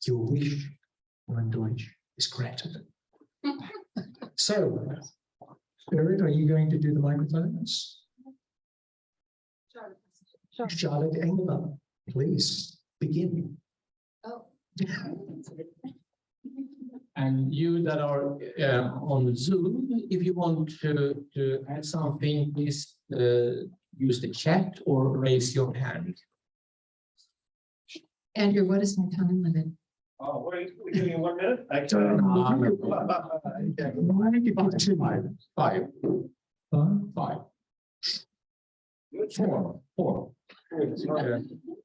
Your wish on Deutsch is granted. So, Spirit, are you going to do the microphones? Sure. Charlotte Engler, please begin. Oh. And you that are on Zoom, if you want to add something, please use the chat or raise your hand. Andrew, what is my time limit? Oh, we're giving you 1 minute? Five. Four.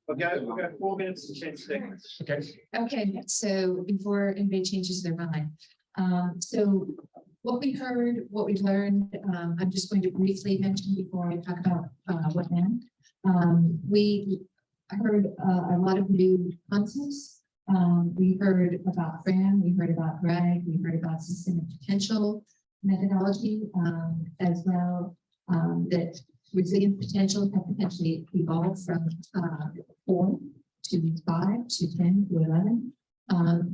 Okay, we've got 4 minutes to change statements. Okay. Okay, so before anybody changes their mind. So what we heard, what we learned, I'm just going to briefly mention before I talk about what then. We heard a lot of new concepts. We heard about Fran, we heard about Greg, we heard about systemic potential methodology, as well, that resilient potential can potentially evolve from 4 to 5 to 10 to 11.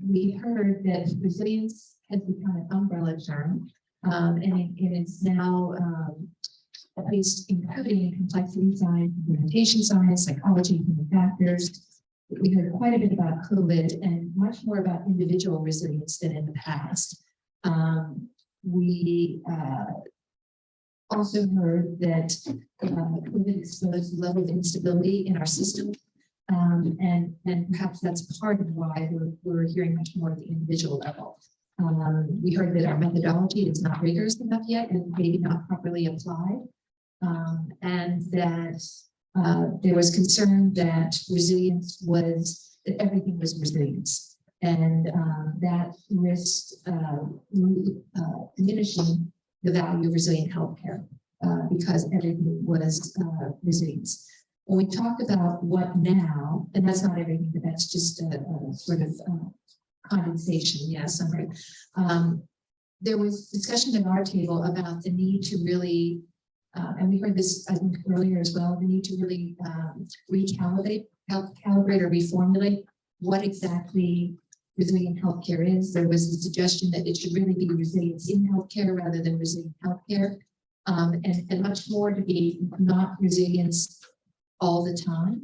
We heard that resilience has become an umbrella term, and it is now at least including complexity science, implementation science, psychology, human factors. We heard quite a bit about COVID and much more about individual resilience than in the past. We also heard that COVID exposed a level of instability in our system, and perhaps that's part of why we're hearing much more at the individual level. We heard that our methodology is not rigorous enough yet and maybe not properly applied, and that there was concern that resilience was, that everything was resilience, and that risked diminishing the value of resilient healthcare because everything was resilience. When we talk about what now, and that's not everything, but that's just a sort of condensation, yes, I'm right. There was discussion at our table about the need to really, and we heard this I think earlier as well, the need to really recalibrate, calibrate or reformulate what exactly resilient healthcare is. There was a suggestion that it should really be resilience in healthcare rather than resilient healthcare, and much more to be not resilience all the time,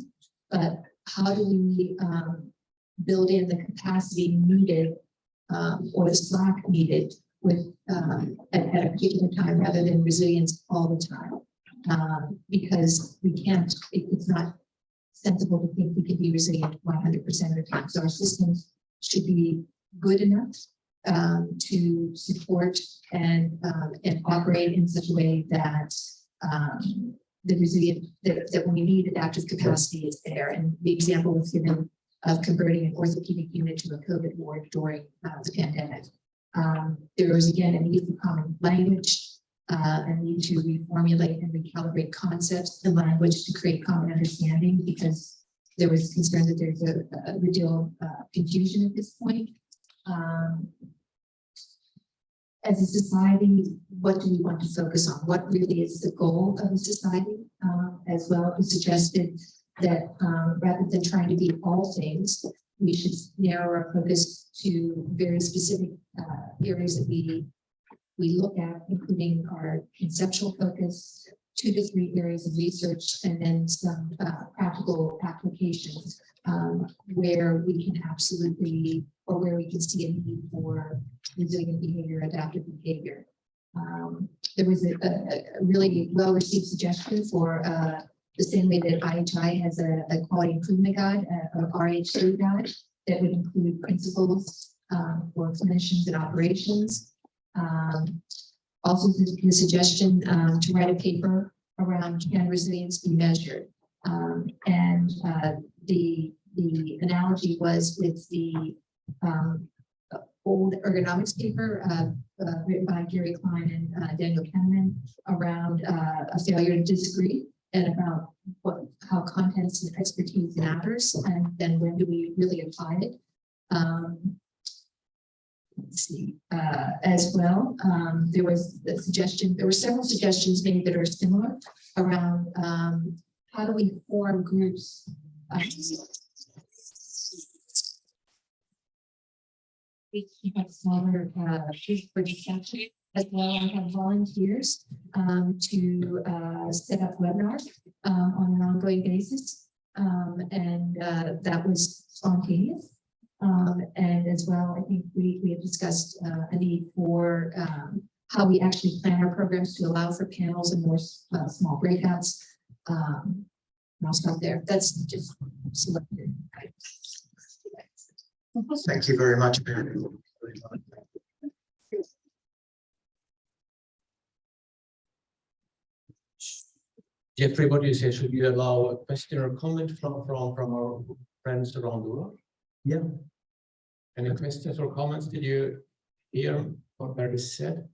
but how do we build in the capacity needed or the slack needed with at a particular time rather than resilience all the time, because we can't, it's not sensible to think we can be resilient 100% of the time. So our systems should be good enough to support and operate in such a way that the resilient, that when we need adaptive capacity is there. And the example was given of converting an orthopedic unit to a COVID ward during the pandemic. There was again a need for common language, a need to reformulate and recalibrate concepts and language to create common understanding, because there was concern that there's a good deal of confusion at this point. As a society, what do we want to focus on? What really is the goal of a society? As well as suggested that rather than trying to be all things, we should narrow our focus to very specific areas that we look at, including our conceptual focus, 2 to 3 areas of research, and then some practical applications where we can absolutely, or where we can see a need for resilient behavior, adaptive behavior. There was a really well-received suggestion for the same way that IHI has a quality improvement guide, a RHCS guide that would include principles for clinicians and operations. Also the suggestion to write a paper around can resilience be measured. And the analogy was with the old ergonomics paper written by Gary Klein and Daniel Kahneman around a failure to disagree, and about how contents and expertise matters, and then when do we really apply it. Let's see, as well, there was the suggestion, there were several suggestions made that are similar around how do we form groups. we have smaller for discussion as well. I have volunteers to set up webinars on an ongoing basis, and that was spontaneous. And as well, I think we have discussed a need for how we actually plan our programs to allow for panels and more small breakouts. And I'll stop there. That's just selected. Thank you very much. Everybody says, should you allow a question or comment from our friends around the world? Yeah. Any questions or comments? Did you hear what Barry said?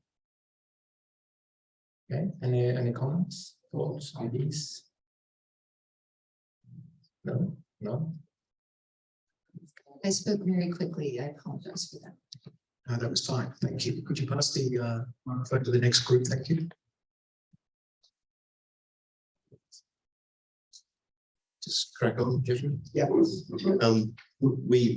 Okay, any comments, thoughts, ideas? No. I spoke very quickly. I apologize for that. No, that was fine. Thank you. Could you pass the microphone to the next group? Thank you. Just crack on, Jeffrey. Yeah. We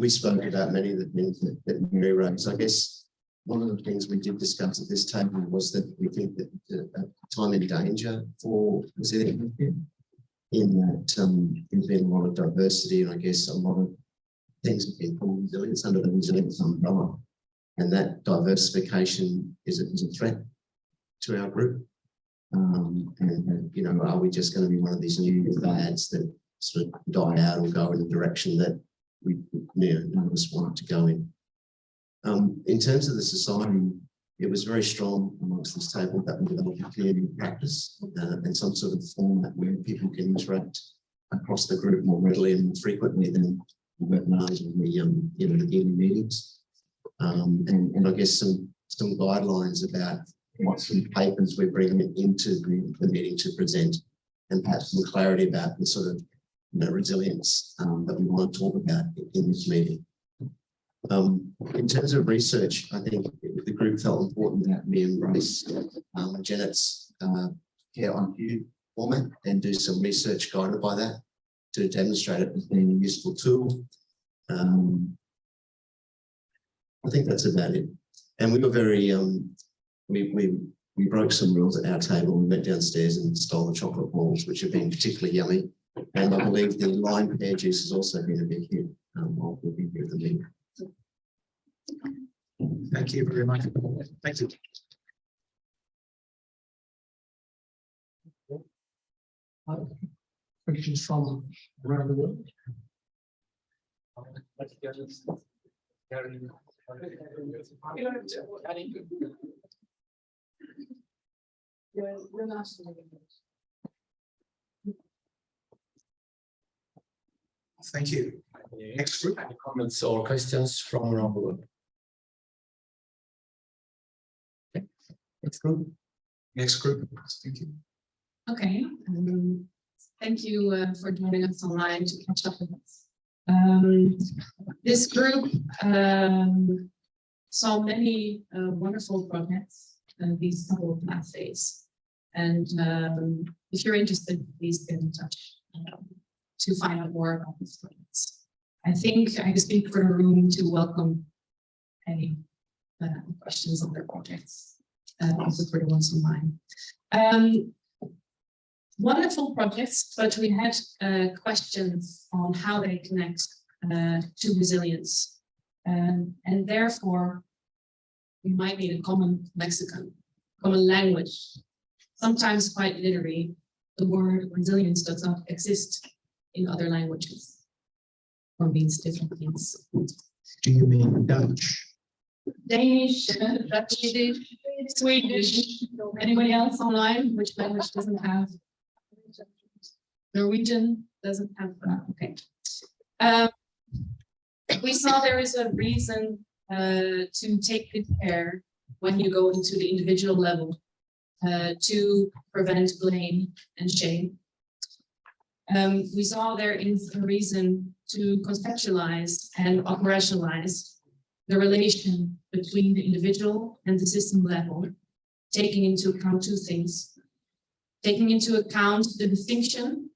spoke about many of the things that Mary raised. I guess one of the things we did discuss at this table was that we think that a time in danger for resilient in that there's been a lot of diversity, and I guess a lot of things have been called resilience under the resilience umbrella, and that diversification is a threat to our group. And you know, are we just going to be one of these new fads that sort of die out or go in the direction that we none of us want to go in? In terms of the society, it was very strong amongst this table that we developed a community practice and some sort of format where people can interact across the group more readily and more frequently than the webinars and the the yearly meetings. And I guess some guidelines about what some papers we're bringing into the meeting to present, and perhaps some clarity about the sort of resilience that we want to talk about in this meeting. In terms of research, I think the group felt important that we embrace Janet's Care IQ format and do some research guided by that to demonstrate it as being a useful tool. I think that's about it. And we were very we broke some rules at our table. We went downstairs and stole the chocolate balls, which have been particularly yummy. And I believe the lime pear juice has also been a big hit while we've been here at the meeting. Thank you very much. Thank you. Questions from around the world? Thank you. Next group. Any comments or questions from around the world? Okay. Next group. Next group. Thank you. Okay. Thank you for joining us online to catch up with us. This group saw many wonderful projects these couple of last days. And if you're interested, please get in touch to find out more about these projects. I think I can speak for the room to welcome any questions on their projects, also for the ones online. Wonderful projects, but we had questions on how they connect to resilience. And therefore, we might need a common lexicon, common language. Sometimes quite literally, the word resilience does not exist in other languages or means different things. Do you mean Dutch? Danish, Dutch, Swedish, anybody else online? Which language doesn't have? Norwegian doesn't have that. Okay. We saw there is a reason to take good care when you go into the individual level to prevent blame and shame. We saw there is a reason to conceptualize and operationalize the relation between the individual and the system level, taking into account two things. Taking into account the distinction,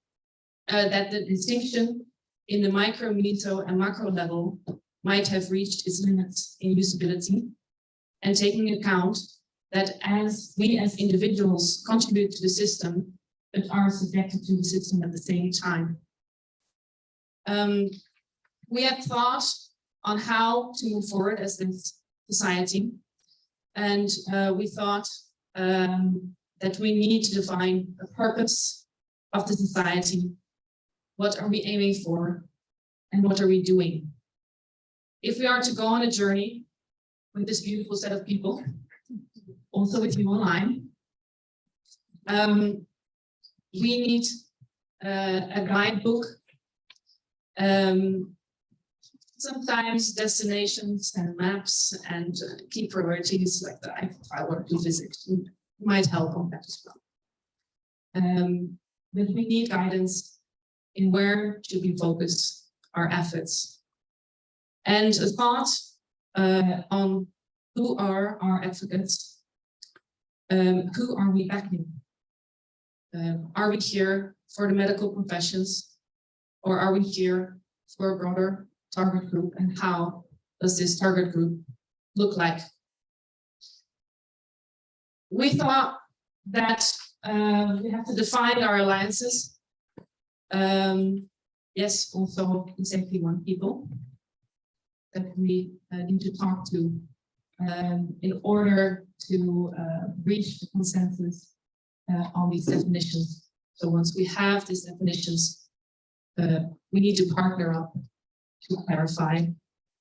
that the distinction in the micro, meso, and macro level might have reached its limits in usability, and taking account that as we as individuals contribute to the system, but are subjected to the system at the same time. We had thought on how to move forward as this society, and we thought that we need to define the purpose of the society. What are we aiming for, and what are we doing? If we are to go on a journey with this beautiful set of people, also with you online, we need a guidebook, sometimes destinations and maps and key priorities like the Eiffel Tower to visit might help on that as well. But we need guidance in where should we focus our efforts, and a thought on who are our advocates, who are we backing? Are we here for the medical professions, or are we here for a broader target group, and how does this target group look like? We thought that we have to define our alliances. Yes, also exactly one people that we need to talk to in order to reach the consensus on these definitions. So once we have these definitions, we need to partner up to clarify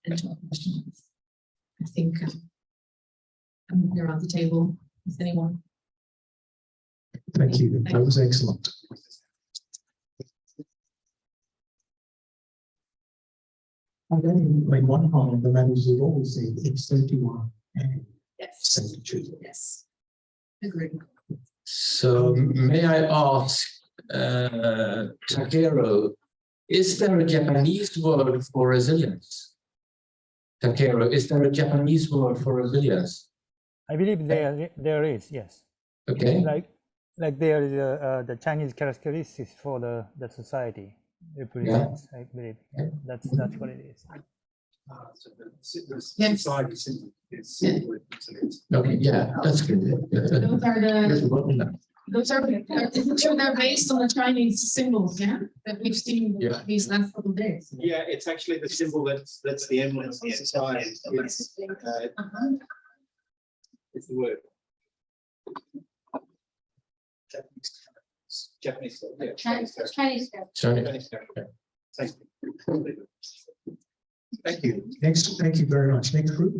and to question. I think I'm looking around the table. Is anyone? Thank you. That was excellent. And then, like one part of the matters we've always said, it's 31 and Yes. 72. Yes. Agreed. So may I ask, Takeru, is there a Japanese word for resilience? Takeru, is there a Japanese word for resilience? I believe there is, yes. Okay. Like there is the Chinese characteristics for the society represents. I believe that's what it is. Yes. Okay, yeah, that's good. Those are they're based on the Chinese symbols, yeah, that we've seen these last couple of days. Yeah, it's actually the symbol that's the emblem of the society. It's the word. Japanese. Yeah. Chinese. Sorry. Thank you. Thank you. Next, thank you very much. Next group.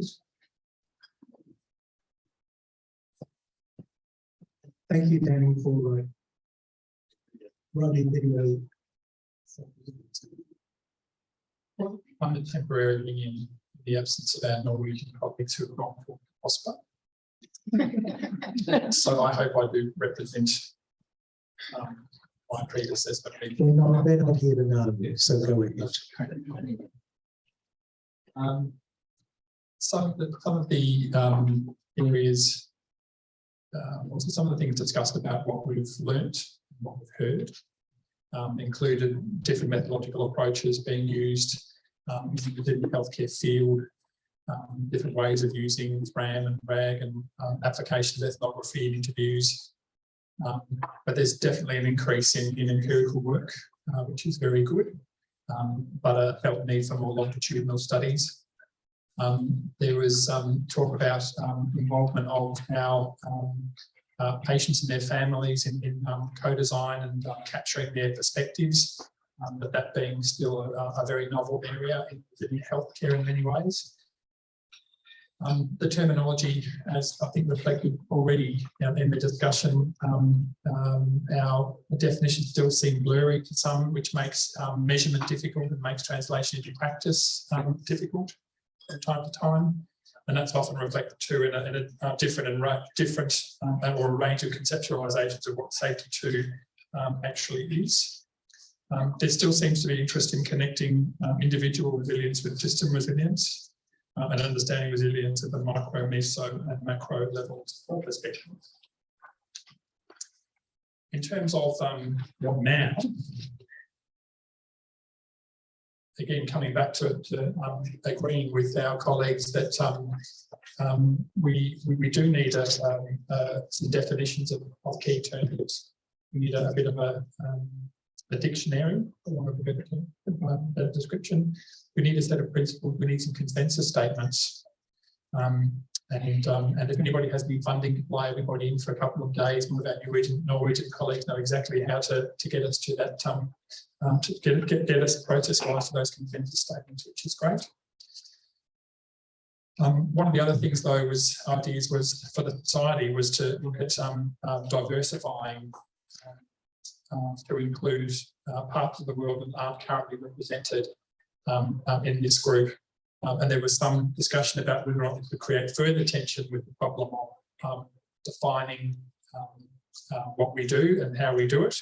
Thank you, Danny, for running video. I'm temporarily in the absence of our Norwegian colleagues who have gone for prosper. So I hope I do represent my predecessor. They're not here to know, so go ahead. Some of the areas, also some of the things discussed about what we've learnt, what we've heard, included different methodological approaches being used within the healthcare field, different ways of using RAM and RAG and application of ethnography in interviews. But there's definitely an increase in empirical work, which is very good, but a felt need for more longitudinal studies. There was talk about involvement of our patients and their families in co-design and capturing their perspectives, but that being still a very novel area in healthcare in many ways. The terminology, as I think reflected already in the discussion, our definitions still seem blurry to some, which makes measurement difficult and makes translation into practice difficult from time to time. And that's often reflected too in a different or a range of conceptualizations of what safety 2 actually is. There still seems to be interest in connecting individual resilience with system resilience. And understanding resilience at the micro, meso, and macro levels or perspectives. In terms of what now, again, coming back to agreeing with our colleagues that we do need some definitions of key terms. We need a bit of a dictionary, for want of a better description. We need a set of principles. We need some consensus statements. And if anybody has any funding to fly everybody in for a couple of days, one of our Norwegian colleagues know exactly how to get us to that, to get us process-wise to those consensus statements, which is great. One of the other things, though, ideas was for the society was to look at diversifying to include parts of the world that aren't currently represented in this group. And there was some discussion about whether or not we could create further tension with the problem of defining what we do and how we do it.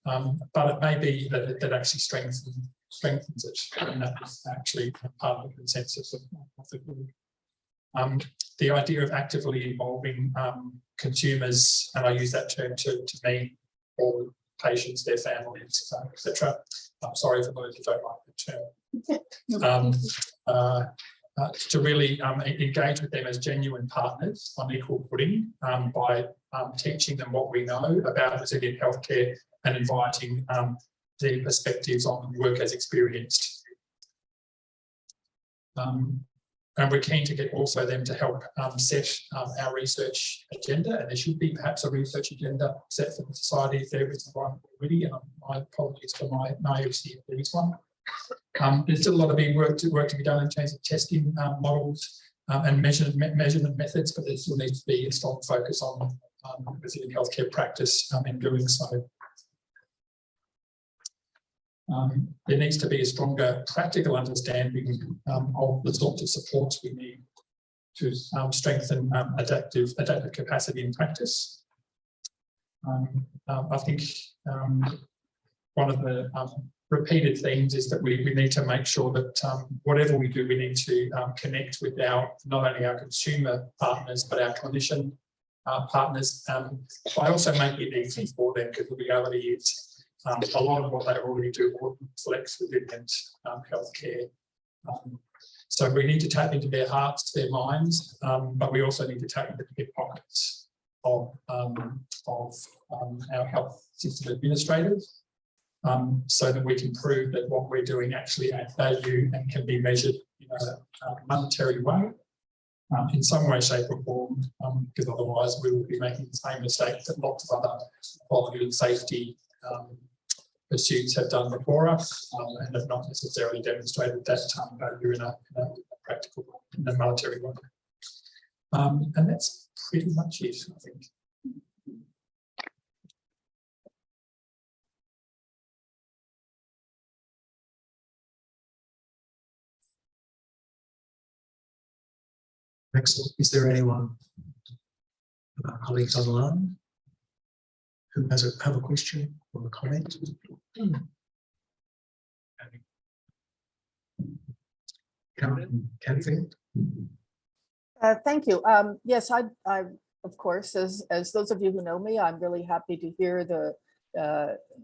But it may be that it actually strengthens it, and that's actually part of the consensus of the group. The idea of actively involving consumers, and I use that term to mean all patients, their families, etc. I'm sorry for those who don't like the term. To really engage with them as genuine partners on equal footing by teaching them what we know about resilient healthcare and inviting their perspectives on work as experienced. And we're keen to get also them to help set our research agenda, and there should be perhaps a research agenda set for the society if there isn't one already, and my apologies for my naivety if there is one. There's still a lot of work to be done in terms of testing models and measurement methods, but there still needs to be a strong focus on resilient healthcare practice in doing so. There needs to be a stronger practical understanding of the sorts of supports we need to strengthen adaptive capacity in practice. I think one of the repeated themes is that we need to make sure that whatever we do, we need to connect with not only our consumer partners, but our clinician partners. I also make it easy for them, because the reality is a lot of what they already do reflects resilient healthcare. So we need to tap into their hearts, their minds, but we also need to tap into the pockets of our health system administrators, so that we can prove that what we're doing actually adds value and can be measured in a monetary way, in some way, shape or form, because otherwise we will be making the same mistakes that lots of other quality and safety pursuits have done before us, and have not necessarily demonstrated that value in a practical, in a monetary way. And that's pretty much it, I think. Excellent. Is there anyone of our colleagues online who have a question or a comment? Canfield? Thank you. Yes, I of course, as those of you who know me, I'm really happy to hear the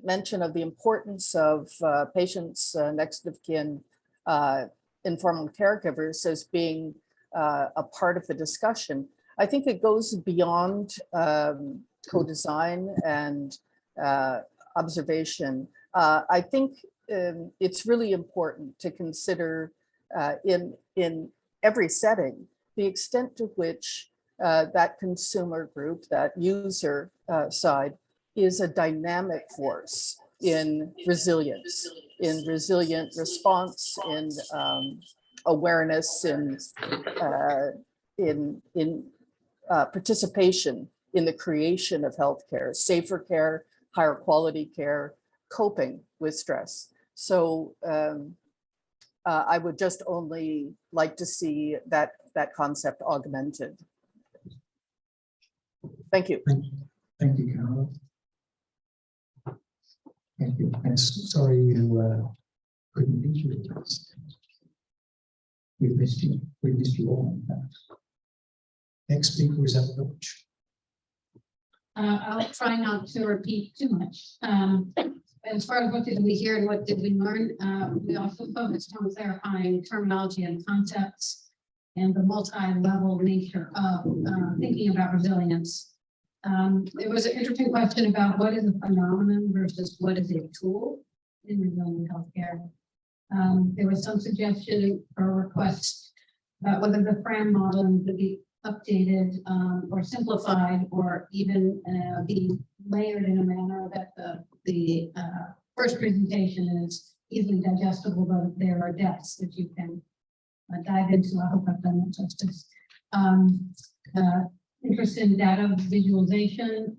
mention of the importance of patients, next of kin, informal caregivers as being a part of the discussion. I think it goes beyond co-design and observation. I think it's really important to consider in every setting the extent to which that consumer group, that user side, is a dynamic force in resilience, in resilient response, in awareness, in participation in the creation of healthcare, safer care, higher quality care, coping with stress. So I would just only like to see that concept augmented. Thank you. Thank you, Carol. Thank you. And sorry you couldn't be here with us. We missed you. We missed you all. Next speaker is Ellen Dodge. I'll try not to repeat too much. as far as what did we hear and what did we learn, we also focused on clarifying terminology and concepts and the multi-level nature of thinking about resilience. There was an interesting question about what is a phenomenon versus what is a tool in resilient healthcare. There was some suggestion or request about whether the FRAM modeling could be updated or simplified or even be layered in a manner that the first presentation is easily digestible, but there are depths that you can dive into. I hope I've done that justice. Interest in data visualization,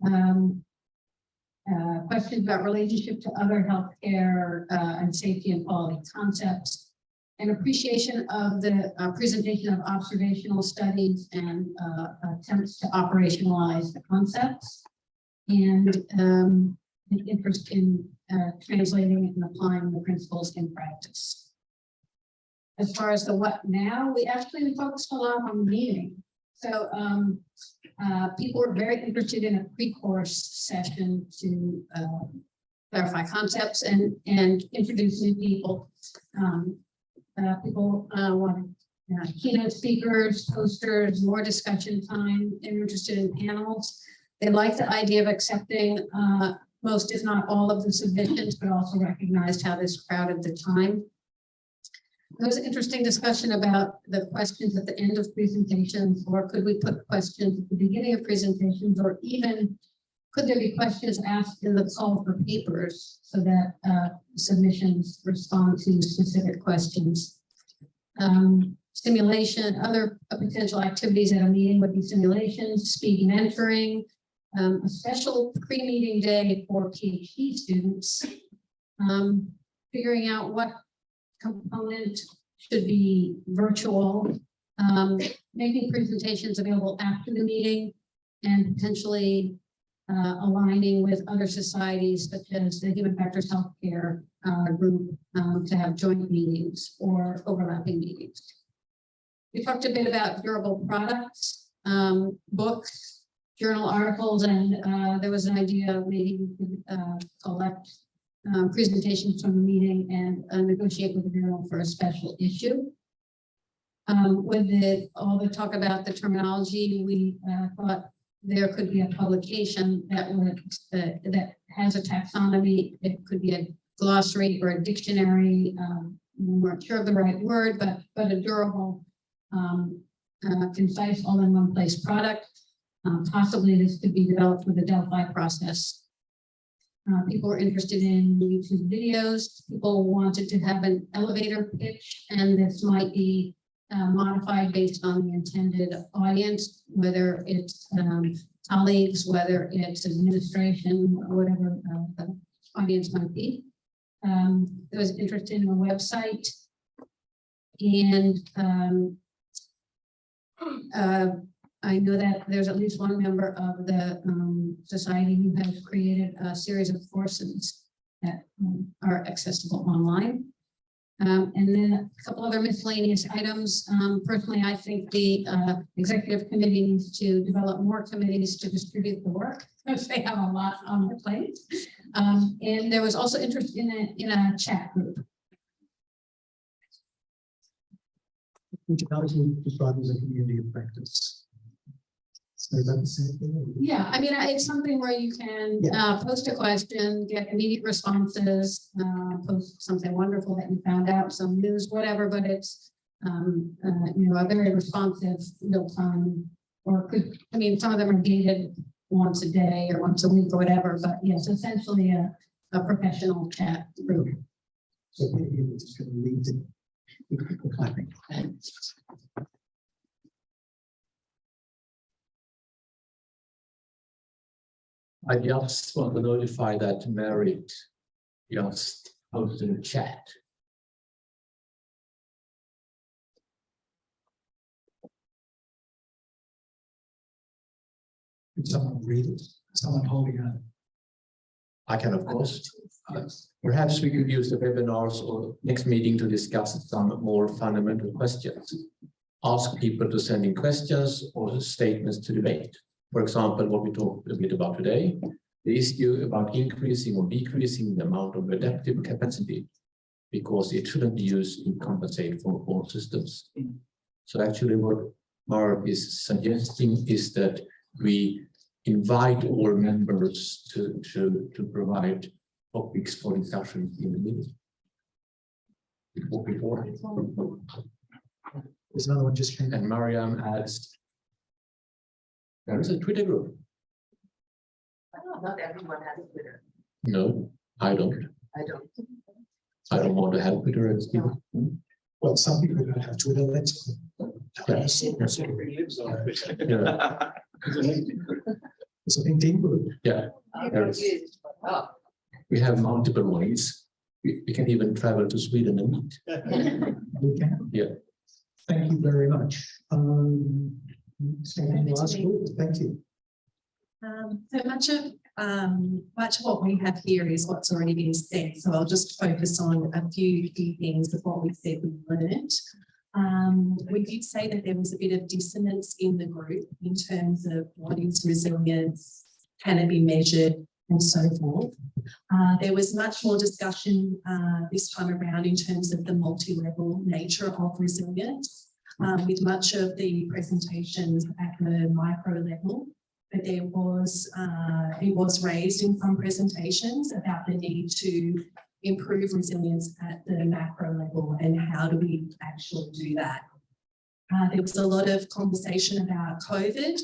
questions about relationship to other healthcare and safety and quality concepts, an appreciation of the presentation of observational studies and attempts to operationalize the concepts, and an interest in translating and applying the principles in practice. As far as the what now, we actually focused a lot on the meeting. So people were very interested in a pre-course session to clarify concepts and introduce new people. People wanted keynote speakers, posters, more discussion time. They were interested in panels. They liked the idea of accepting most, if not all, of the submissions, but also recognized how this crowded the time. There was an interesting discussion about the questions at the end of presentations, or could we put questions at the beginning of presentations, or even could there be questions asked in the call for papers so that submissions respond to specific questions. Simulation, other potential activities at a meeting would be simulations, speed mentoring, a special pre-meeting day for PhD students, figuring out what component should be virtual, making presentations available after the meeting, and potentially aligning with other societies such as the Human Factors Healthcare group to have joint meetings or overlapping meetings. We talked a bit about durable products, books, journal articles, and there was an idea of maybe we could collect presentations from the meeting and negotiate with the journal for a special issue. With all the talk about the terminology, we thought there could be a publication that would that has a taxonomy. It could be a glossary or a dictionary. We weren't sure of the right word, but a durable, concise, all-in-one place product. Possibly this could be developed with the Delphi process. People were interested in YouTube videos. People wanted to have an elevator pitch, and this might be modified based on the intended audience, whether it's colleagues, whether it's administration, or whatever the audience might be. There was interest in a website, and I know that there's at least one member of the society who has created a series of courses that are accessible online. And then a couple other miscellaneous items. Personally, I think the executive committee needs to develop more committees to distribute the work because they have a lot on their plate. And there was also interest in a chat group. Which article described as a community of practice. So is that the same thing? Yeah, I mean, it's something where you can post a question, get immediate responses, post something wonderful that you found out, some news, whatever, but it's, you know, a very responsive real time, or could, I mean, some of them are gated once a day or once a week or whatever, but yes, essentially a professional chat group. So maybe we're just going to lead to clapping. I just want to notify that Merit just posted a chat. Could someone read it? Someone holding a. I can, of course. Perhaps we could use the webinars or next meeting to discuss some more fundamental questions. Ask people to send in questions or statements to debate. For example, what we talked a bit about today, the issue about increasing or decreasing the amount of adaptive capacity, because it shouldn't be used to compensate for all systems. So actually what Marv is suggesting is that we invite all members to provide topics for discussion in the meeting. Before. There's another one just came in. And Mariam asked, there is a Twitter group. Not everyone has Twitter. No, I don't. I don't. I don't want to have Twitter as people. Well, some people don't have Twitter, that's. Yes. Lives on it. Yeah. It's a LinkedIn group. Yeah, there is. We have multiple ways. We can even travel to Sweden and meet. We can. Yeah. Thank you very much. Thank you. So much of what we have here is what's already been said. So I'll just focus on a few key things of what we said we learned. We did say that there was a bit of dissonance in the group in terms of what is resilience, can it be measured, and so forth. There was much more discussion this time around in terms of the multi-level nature of resilience, with much of the presentations at the micro level. But there was, it was raised in some presentations about the need to improve resilience at the macro level and how do we actually do that. There was a lot of conversation about COVID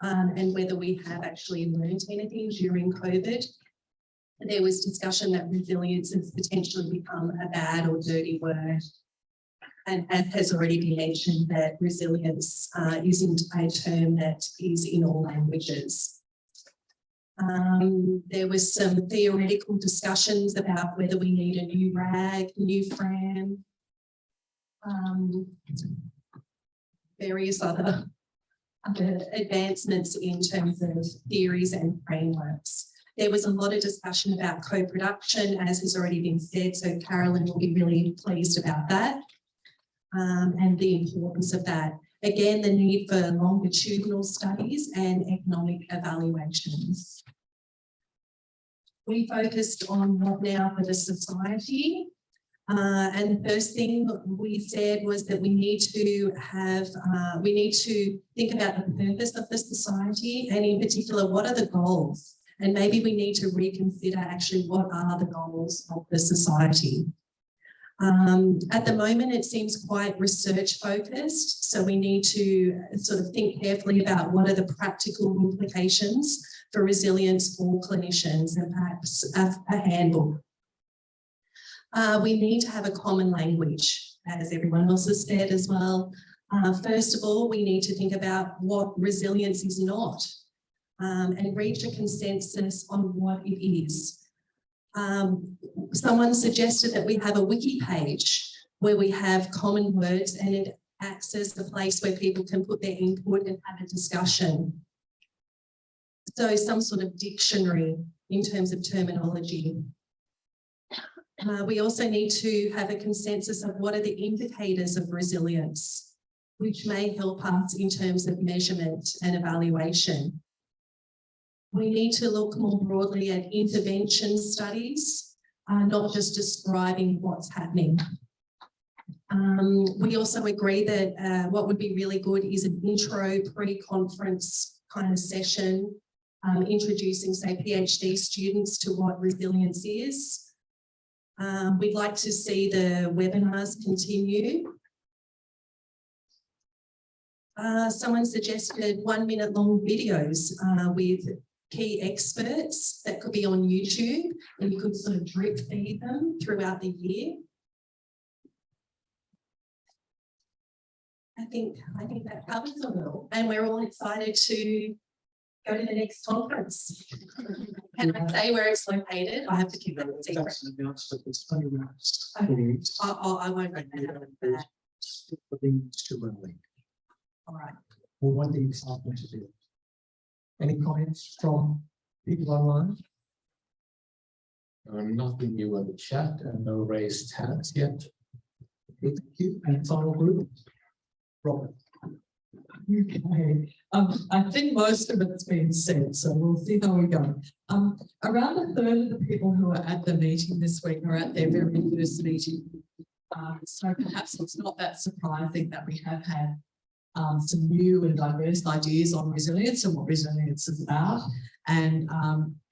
and whether we have actually learned anything during COVID. There was discussion that resilience has potentially become a bad or dirty word. And as has already been mentioned, that resilience isn't a term that is in all languages. There was some theoretical discussions about whether we need a new RAG, new FRAM, various other advancements in terms of theories and frameworks. There was a lot of discussion about co-production, as has already been said, so Carolyn will be really pleased about that. And the importance of that. Again, the need for longitudinal studies and economic evaluations. We focused on what now for the society. And the first thing we said was that we need to have, we need to think about the purpose of the society and in particular, what are the goals? And maybe we need to reconsider actually what are the goals of the society. At the moment, it seems quite research focused. So we need to sort of think carefully about what are the practical implications for resilience for clinicians and perhaps a handbook. We need to have a common language, as everyone else has said as well. First of all, we need to think about what resilience is not and reach a consensus on what it is. Someone suggested that we have a wiki page where we have common words and it acts as a place where people can put their input and have a discussion. So some sort of dictionary in terms of terminology. We also need to have a consensus of what are the indicators of resilience, which may help us in terms of measurement and evaluation. We need to look more broadly at intervention studies, not just describing what's happening. We also agree that what would be really good is an intro pre-conference kind of session, introducing, say, PhD students to what resilience is. We'd like to see the webinars continue. Someone suggested 1 minute long videos with key experts that could be on YouTube and you could sort of drip feed them throughout the year. I think that covers it all, and we're all excited to go to the next conference. Can I say where it's located? I have to keep that a secret. I won't make that. All right. We want the excitement to do. Any comments from people online? Nothing new on the chat and no raised hands yet. Thank you. And final group, Robert. Okay, I think most of it's been said, so we'll see how we go. Around a third of the people who are at the meeting this week are at their very first meeting. So perhaps it's not that surprising that we have had some new and diverse ideas on resilience and what resilience is about. And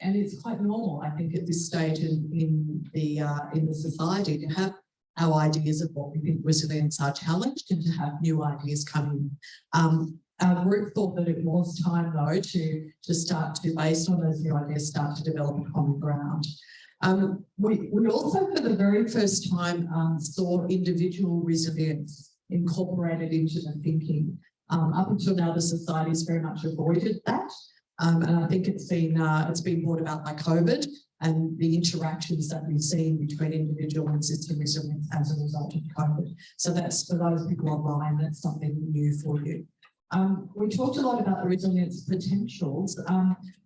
it's quite normal, I think, at this stage in the society to have our ideas of what we think resilience are challenged and to have new ideas coming. Our group thought that it was time, though, to start to, based on those new ideas, start to develop a common ground. We also, for the very first time, saw individual resilience incorporated into the thinking. Up until now, the society has very much avoided that. And I think it's been brought about by COVID and the interactions that we've seen between individual and system resilience as a result of COVID. So that's, for those people online, that's something new for you. We talked a lot about the resilience potentials.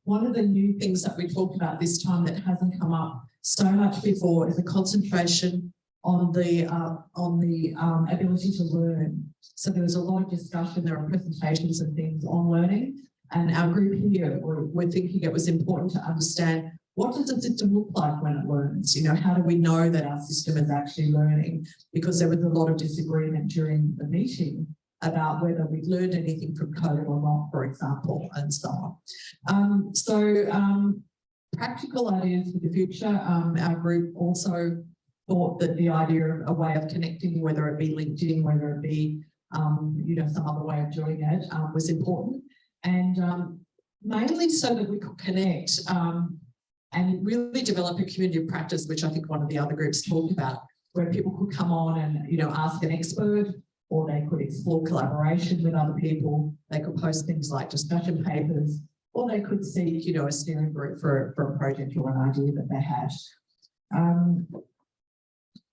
One of the new things that we talked about this time that hasn't come up so much before is a concentration on the ability to learn. So there was a lot of discussion, there are presentations and things on learning. And our group here, we're thinking it was important to understand, what does the system look like when it learns? You know, how do we know that our system is actually learning? Because there was a lot of disagreement during the meeting about whether we'd learned anything from COVID or not, for example, and so on. Practical ideas for the future. Our group also thought that the idea of a way of connecting, whether it be LinkedIn, whether it be some other way of doing it, was important. And mainly so that we could connect and really develop a community of practice, which I think one of the other groups talked about, where people could come on and ask an expert, or they could explore collaboration with other people. They could post things like discussion papers, or they could seek a steering group for a project or an idea that they had.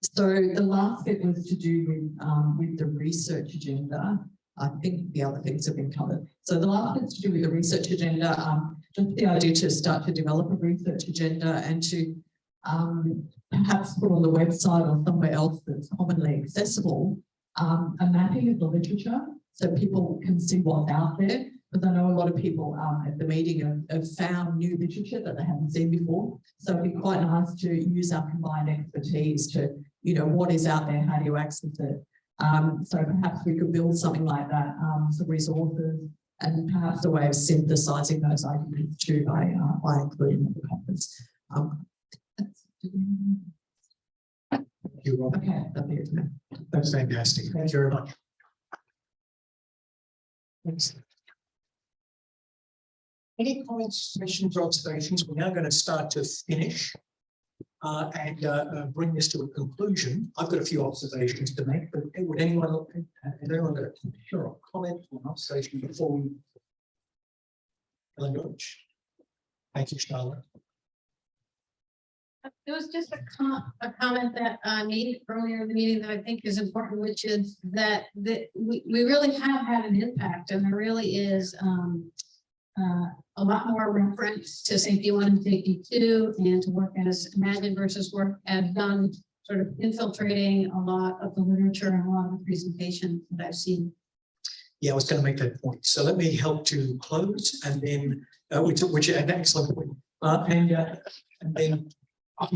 So the last bit was to do with the research agenda. I think the other things have been covered. So the last bit's to do with the research agenda, just the idea to start to develop a research agenda and to perhaps put on the website or somewhere else that's commonly accessible, a mapping of the literature so people can see what's out there. Because I know a lot of people at the meeting have found new literature that they haven't seen before. So it'd be quite nice to use our combined expertise to, what is out there, how do you access it? So perhaps we could build something like that, some resources, and perhaps a way of synthesizing those ideas too by including the papers. You, Rob. Okay, that'll be it. That's fantastic. Thank you very much. Thanks. Any comments, questions, or observations? We're now going to start to finish and bring this to a conclusion. I've got a few observations to make, but would anyone got a comment or an observation before we? Thank you, Charlotte. There was just a comment that I made earlier in the meeting that I think is important, which is that we really have had an impact, and there really is a lot more reference to safety 1 and safety 2, and to work as Imagine versus work as done, sort of infiltrating a lot of the literature and a lot of the presentations that I've seen. Yeah, I was going to make that point. So let me help to close, and then which is an excellent point. And then. I'd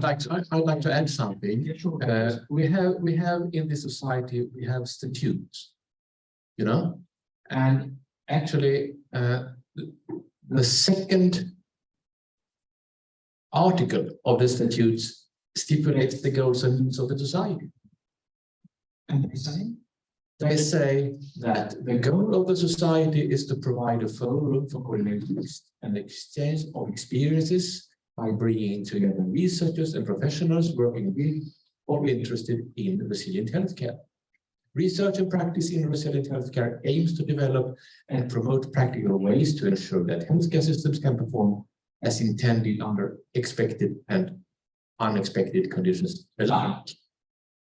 like to add something. We have in the society, we have statutes, and actually the second article of the statutes stipulates the goals and needs of the society. And they say that the goal of the society is to provide a forum for coordination and exchange of experiences by bringing together researchers and professionals working with or interested in resilient healthcare. Research and practice in resilient healthcare aims to develop and promote practical ways to ensure that healthcare systems can perform as intended under expected and unexpected conditions alike,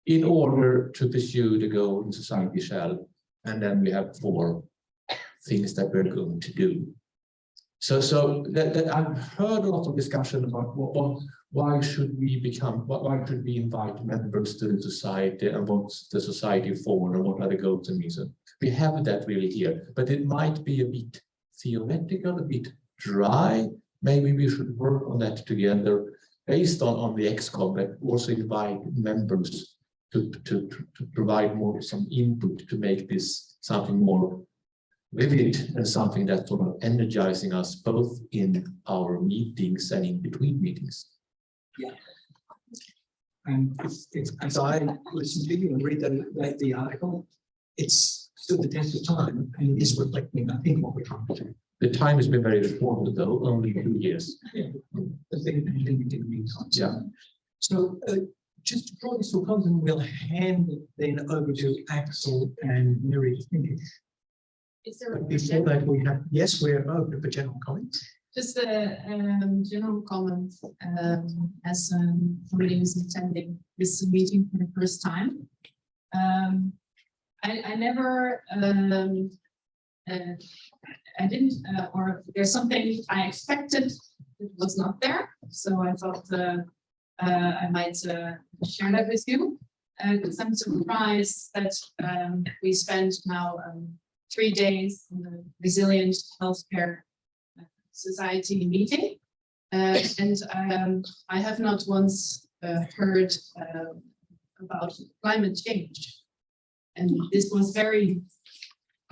in order to pursue the goal in society shall. And then we have 4 things that we're going to do. So that I've heard a lot of discussion about why should we invite members to the society, and what's the society for, and what are the goals and needs. We have that really here, but it might be a bit theoretical, a bit dry. Maybe we should work on that together based on the XCOM, but also invite members to provide more some input to make this something more vivid and something that's sort of energizing us both in our meetings and in between meetings. Yeah. And if as I listen to you and read the article, it's stood the test of time and is reflecting, I think, what we're trying to do. The time has been very important, though, only 2 years. Yeah, the thing in the meantime. Yeah. So just to draw this to a close, and we'll hand it then over to Axel and Miri to finish. Is there Before that, we have, yes, we're open for general comments. just a general comment as somebody who's attending this meeting for the first time? I never I didn't or there's something I expected that was not there, so I thought I might share that with you because I'm surprised that we spent now 3 days in the Resilient Healthcare Society meeting, and I have not once heard about climate change, and this was very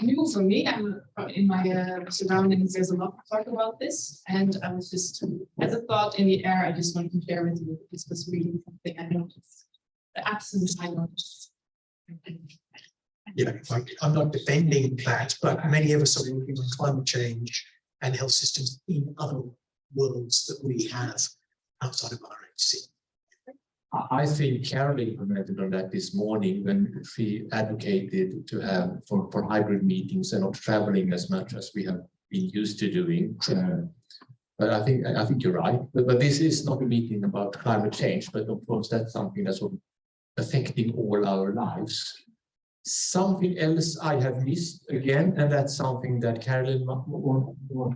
new for me. I'm in my surroundings. There's a lot to talk about this, and I was just as a thought in the air. I just wanted to share with you. This was really something I noticed. The absence I noticed. Yeah, I'm not defending that, but many of us are working on climate change and health systems in other worlds that we have outside of RHC. I think Caroline commented on that this morning when she advocated to have for hybrid meetings and not traveling as much as we have been used to doing. But I think you're right. But this is not a meeting about climate change, but of course that's something that's sort of affecting all our lives. Something else I have missed again, and that's something that Caroline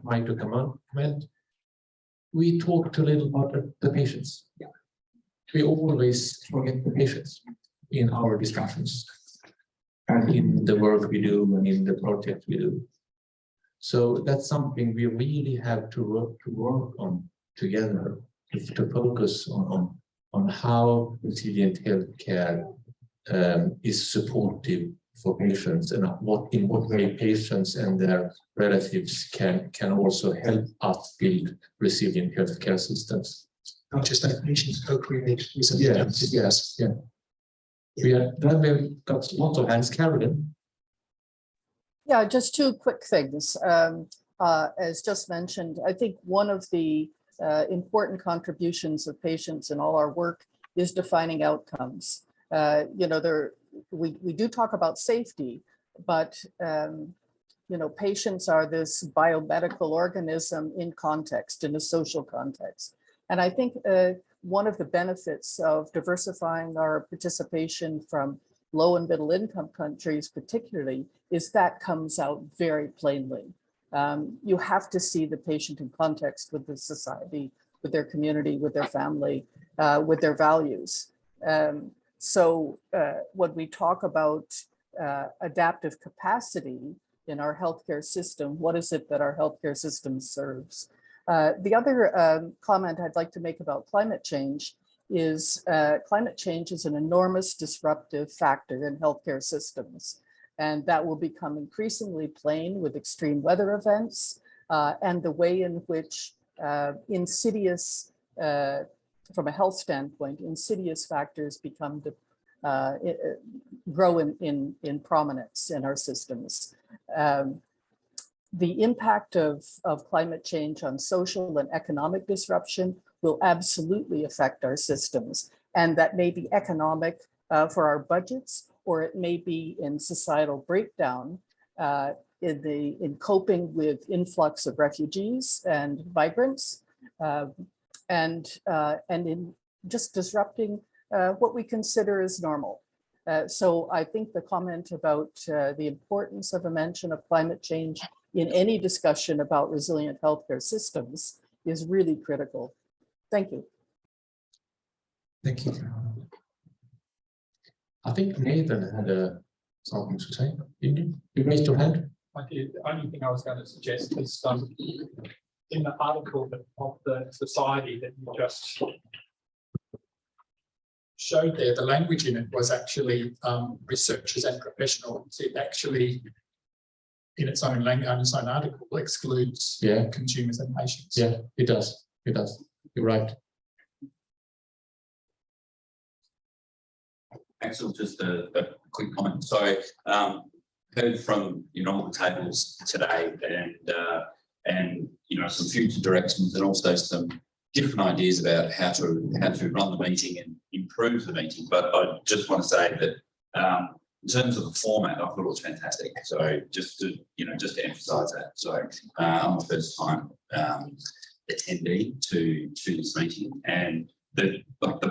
might to comment. We talked a little about the patients. Yeah. We always forget the patients in our discussions and in the work we do and in the project we do. So that's something we really have to work on together, to focus on how resilient healthcare is supportive for patients, and in what way patients and their relatives can also help us build resilient healthcare systems. Not just that patients co-create. Yes. Then we've got lots of hands. Caroline. Yeah, just 2 quick things. As just mentioned, I think one of the important contributions of patients in all our work is defining outcomes. We do talk about safety, but patients are this biomedical organism in context, in a social context. And I think one of the benefits of diversifying our participation from low and middle income countries particularly is that comes out very plainly. You have to see the patient in context with the society, with their community, with their family, with their values. So when we talk about adaptive capacity in our healthcare system, what is it that our healthcare system serves? The other comment I'd like to make about climate change is climate change is an enormous disruptive factor in healthcare systems. And that will become increasingly plain with extreme weather events and the way in which insidious, from a health standpoint, insidious factors become grow in prominence in our systems. The impact of climate change on social and economic disruption will absolutely affect our systems. And that may be economic for our budgets, or it may be in societal breakdown in coping with influx of refugees and migrants, and in just disrupting what we consider as normal. So I think the comment about the importance of a mention of climate change in any discussion about resilient healthcare systems is really critical. Thank you. Thank you. I think Nathan had a something to say? You raised your hand? I did. The only thing I was going to suggest is in the article of the society that you just showed there, the language in it was actually researchers and professionals. It actually, in its own language, its own article, excludes consumers and patients. Yeah, it does. It does. You're right. Axel, just a quick comment. So, heard from all the tables today, and some future directions, and also some different ideas about how to run the meeting and improve the meeting. But I just want to say that in terms of the format, I thought it was fantastic. So just to emphasise that. So I'm a first time attendee to this meeting, and the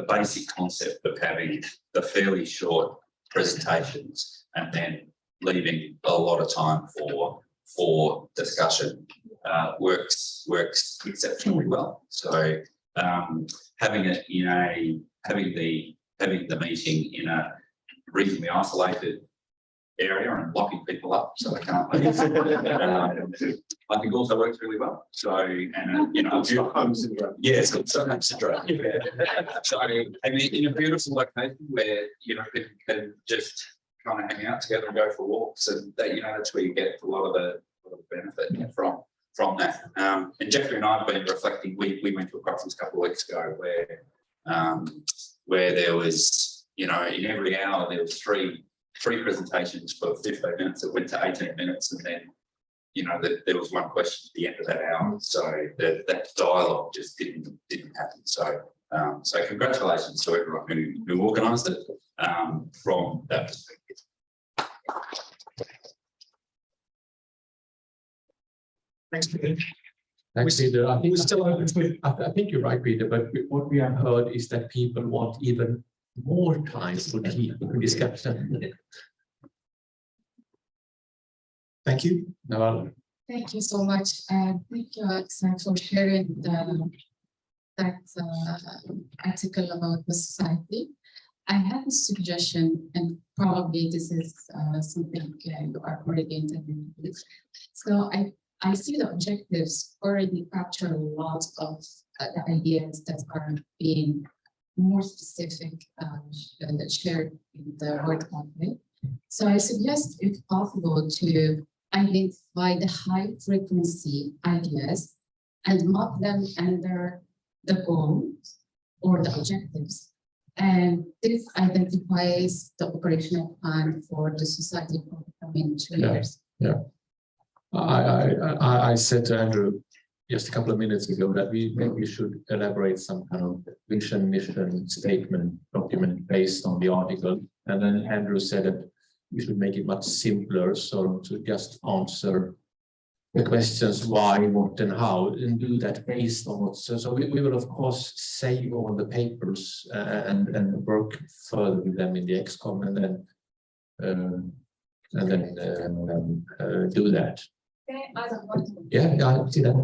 basic concept of having the fairly short presentations and then leaving a lot of time for discussion works exceptionally well. So having the meeting in a reasonably isolated area and locking people up so they can't leave, I think also works really well. So, and Stockholm syndrome. Yes, Stockholm syndrome. So, and in a beautiful location where people can just kind of hang out together and go for walks, and that that's where you get a lot of the benefit from that. And Jeffrey and I have been reflecting. We went to a conference a couple of weeks ago where there was in every hour there was three presentations for 15 minutes that went to 18 minutes, and then there was one question at the end of that hour. So that dialogue just didn't happen. So so congratulations to everyone who organised it from that perspective. Thanks, Peter. Thanks, Peter. I think We're still open to it. I think you're right, Peter, but what we have heard is that people want even more time for the discussion. Thank you. Now, Thank you so much. Thank you, Alexa, for sharing that article about the society. I have a suggestion, and probably this is something you are already intending to do. So I see the objectives already capture a lot of the ideas that are being more specific shared in the word content. So I suggest, if possible, to identify the high frequency ideas and map them under the goals or the objectives. And this identifies the operational plan for the society for the coming 2 years. Yeah. I said to Andrew just a couple of minutes ago that we should elaborate some kind of vision, mission, statement, document based on the article. And then Andrew said that we should make it much simpler, so to just answer the questions why, what, and how, and do that based on what. So we will of course save all the papers and work further with them in the XCOM, and then do that. Yeah, I see that.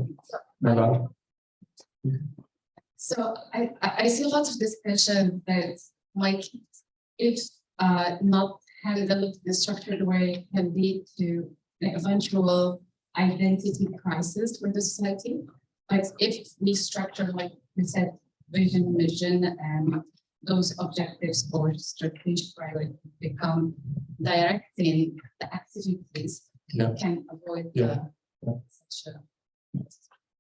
So I see lots of discussion that, like, if not handled in a structured way, can lead to an eventual identity crisis for the society. But if we structure, like we said, vision, mission, and those objectives or strategic priorities become directing the activities, Yeah. we can avoid such a.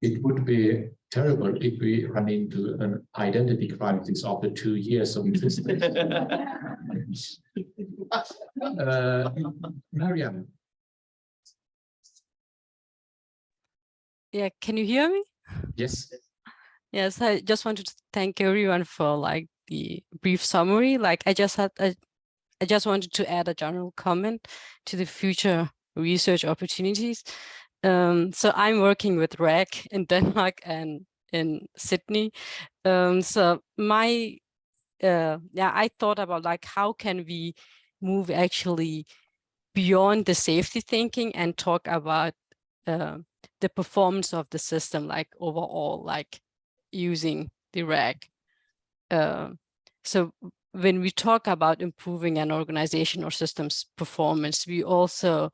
It would be terrible if we run into an identity crisis after 2 years of existence. Mariam. Yeah, can you hear me? Yes. Yes, I just wanted to thank everyone for like the brief summary. Like I just wanted to add a general comment to the future research opportunities. So I'm working with RHC in Denmark and in Sydney. So my I thought about like how can we move actually beyond the safety thinking and talk about the performance of the system, like overall, like using the RHC. So when we talk about improving an organization or system's performance, we also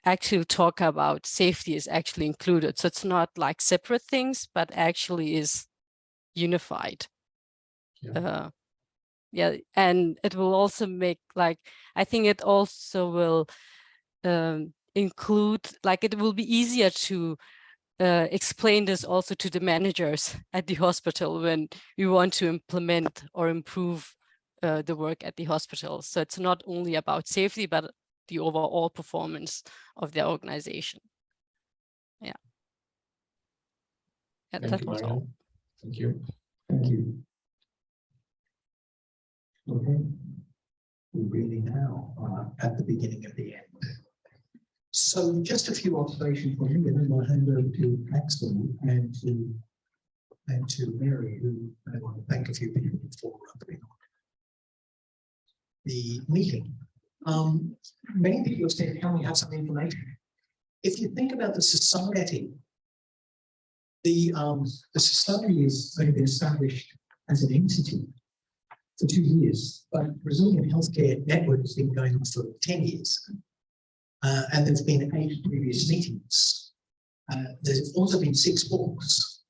actually talk about safety is actually included. So it's not like separate things, but actually is unified. Yeah, and it will also make like, I think it also will include, like it will be easier to explain this also to the managers at the hospital when we want to implement or improve the work at the hospital. So it's not only about safety, but the overall performance of their organization. Yeah. Thank That you, was all. Marianne. Thank you. Thank you. Okay. We're really now at the beginning of the end. So just a few observations from me, and then I'll hand over to Axel and to Mary, who I want to thank a few people for putting on the meeting. Many people have said, can we have some information? If you think about the society, the society is only been established as an entity for 2 years, but Resilient Healthcare Network has been going on for 10 years. And there's been 8 previous meetings. There's also been 6 books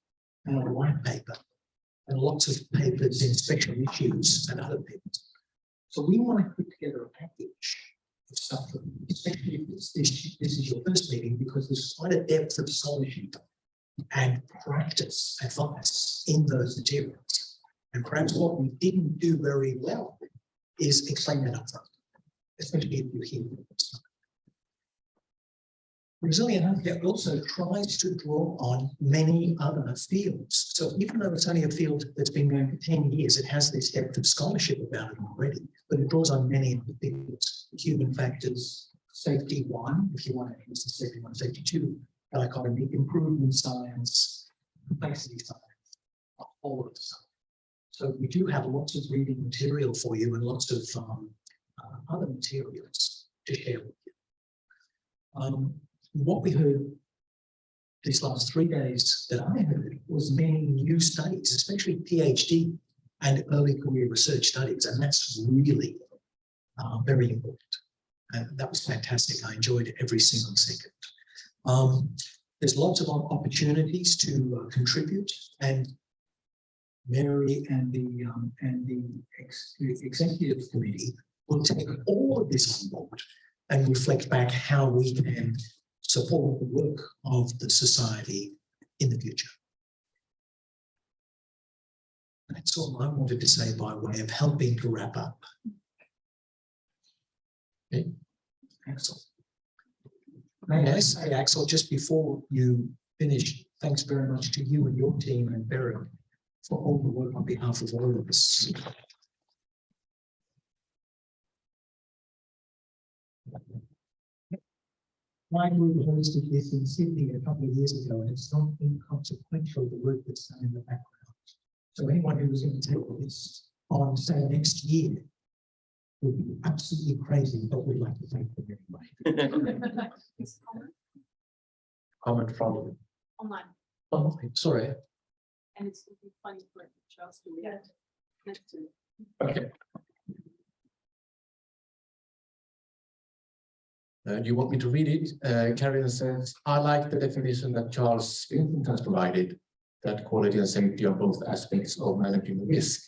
and a white paper and lots of papers in special issues and other papers. So we want to put together a package of stuff, especially if this is your first meeting, because there's quite a depth of scholarship and practice advice in those materials. And perhaps what we didn't do very well is explain that up front, especially if you're here. Resilient Healthcare also tries to draw on many other fields. So even though it's only a field that's been going for 10 years, it has this depth of scholarship about it already, but it draws on many of the fields. Human factors, safety 1, if you want to use the safety 1, safety 2, dichotomy, improvement science, complexity science, all of the science. So we do have lots of reading material for you and lots of other materials to share with you. What we heard these last 3 days that I heard was many new studies, especially PhD and early career research studies, and that's really very important. And that was fantastic. I enjoyed every single second. There's lots of opportunities to contribute, and Mary and the executive committee will take all of this on board and reflect back how we can support the work of the society in the future. That's all I wanted to say by way of helping to wrap up. Okay. Axel. May I say, Axel, just before you finish, thanks very much to you and your team and Barry for all the work on behalf of all of us. My group hosted this in Sydney a couple of years ago, and it's not inconsequential the work that's done in the background. So anyone who was going to take this on, say, next year would be absolutely crazy, but we'd like to thank them anyway. Comment from Online. oh, sorry. And it's funny for Charles to read. Next to it. Okay. Do you want me to read it? Karen says, I like the definition that Charles Vincent has provided, that quality and safety are both aspects of managing risk.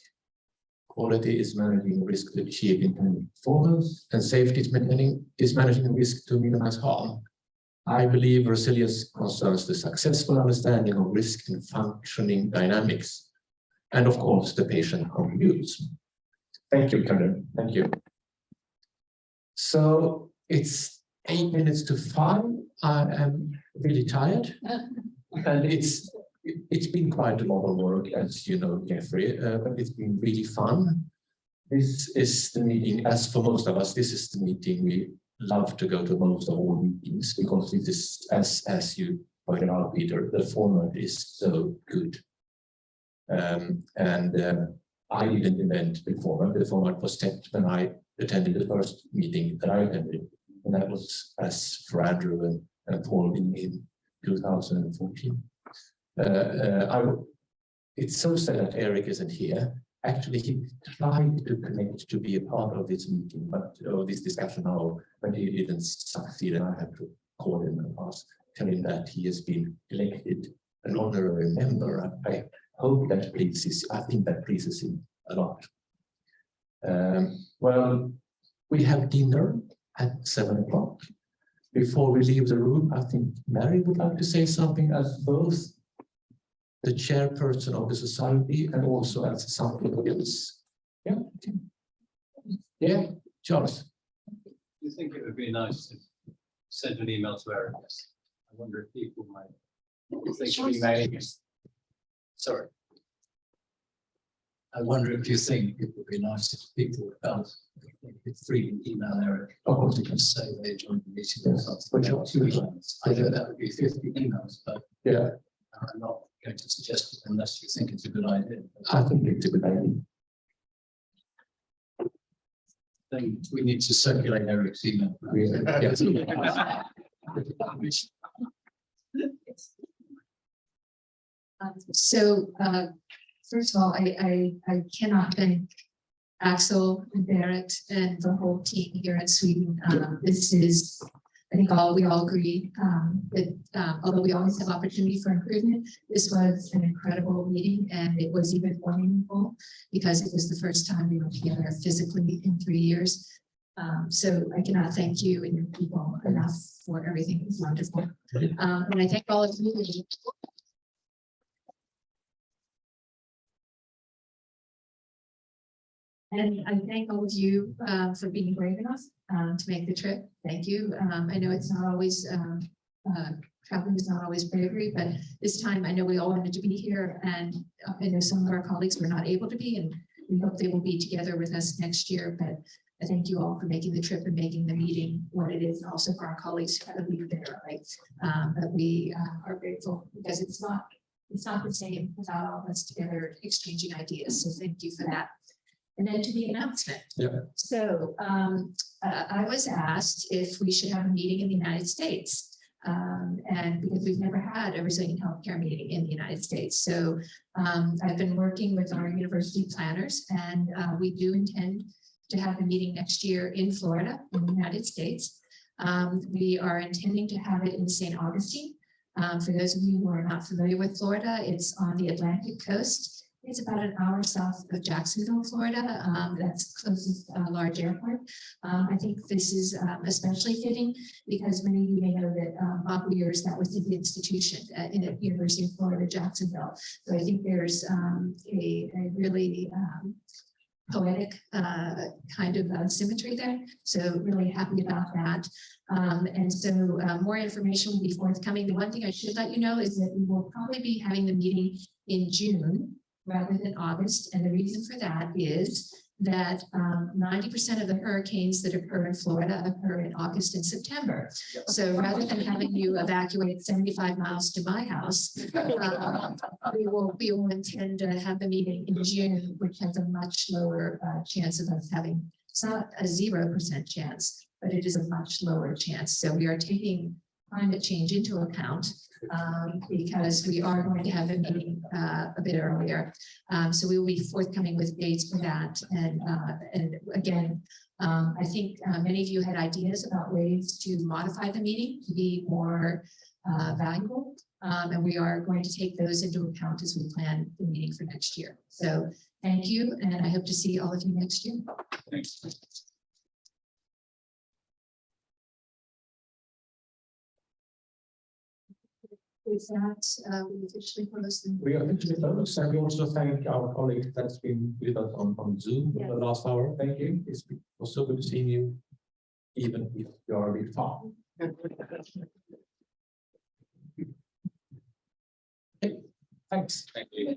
Quality is managing risk to achieve intended performance, and safety is managing risk to minimize harm. I believe resilience concerns the successful understanding of risk and functioning dynamics. And of course, the patient contributes. Thank you, Karen. Thank you. So it's 8 minutes to 5. I am really tired. And it's been quite a lot of work, as you know, Jeffrey, but it's been really fun. This is the meeting, as for most of us, this is the meeting we love to go to most of all meetings, because it is, as you pointed out, Peter, the format is so good. I didn't invent the format. The format was set when I attended the first meeting that I attended, and that was as for Andrew and Paul in 2014. It's so sad that Eric isn't here, Actually, he tried to connect to be a part of this meeting, but this discussion now, but he didn't succeed, and I had to call him and ask, tell him that he has been elected an honorary member. I hope that pleases. I think that pleases him a lot. Well, we have dinner at 7 o'clock. Before we leave the room, I think Mary would like to say something as both the chairperson of the society and also as something else. Yeah. Yeah, Charles. Do you think it would be nice to send an email to RHCS? I wonder if people might think of emailing us. Sorry. I wonder if you think it would be nice if people felt they could freely email Eric. Or to just say they joined the meeting or something. I know that would be 50 emails, but Yeah, I'm not going to suggest it unless you think it's a good idea. I think it's a good idea. Then we need to circulate Eric's email. So, first of all, I cannot thank Axel and Barrett and the whole team here in Sweden. This is, I think we all agree that although we always have opportunity for improvement, this was an incredible meeting, and it was even more meaningful because it was the first time we were together physically in 3 years. So I cannot thank you and your people enough for everything. It was wonderful. And I thank all of you. And I thank all of you for being brave enough to make the trip. Thank you. I know it's not always, traveling is not always bravery, but this time I know we all wanted to be here, and I know some of our colleagues were not able to be, and we hope they will be together with us next year. But I thank you all for making the trip and making the meeting what it is, and also for our colleagues who had to leave there, right? But we are grateful because it's not the same without all of us together exchanging ideas. So thank you for that. And then to the announcement. Yeah. So I was asked if we should have a meeting in the United States. And because we've never had a resilient healthcare meeting in the United States. So I've been working with our university planners, and we do intend to have a meeting next year in Florida, in the United States. We are intending to have it in St. Augustine. For those of you who are not familiar with Florida, it's on the Atlantic coast. It's about an hour south of Jacksonville, Florida. That's the closest large airport. I think this is especially fitting because many of you may know that Bob Weir's, that was his institution in the University of Florida, Jacksonville. So I think there's a really poetic kind of symmetry there. So really happy about that. And so more information will be forthcoming. The one thing I should let you know is that we will probably be having the meeting in June rather than August. And the reason for that is that 90% of the hurricanes that occur in Florida occur in August and September. So rather than having you evacuate 75 miles to my house, we will intend to have the meeting in June, which has a much lower chance of us having, it's not a 0% chance, but it is a much lower chance. So we are taking climate change into account because we are going to have a meeting a bit earlier. So we will be forthcoming with dates for that. And again, I think many of you had ideas about ways to modify the meeting to be more valuable. And we are going to take those into account as we plan the meeting for next year. So thank you. And I hope to see all of you next year. Thanks. With that, we officially close the We are officially closed, and we also thank our colleague that's been with us on Zoom for the last hour. Thank you. It's so good to see you, even if you are a bit far. Okay, thanks. Thank you.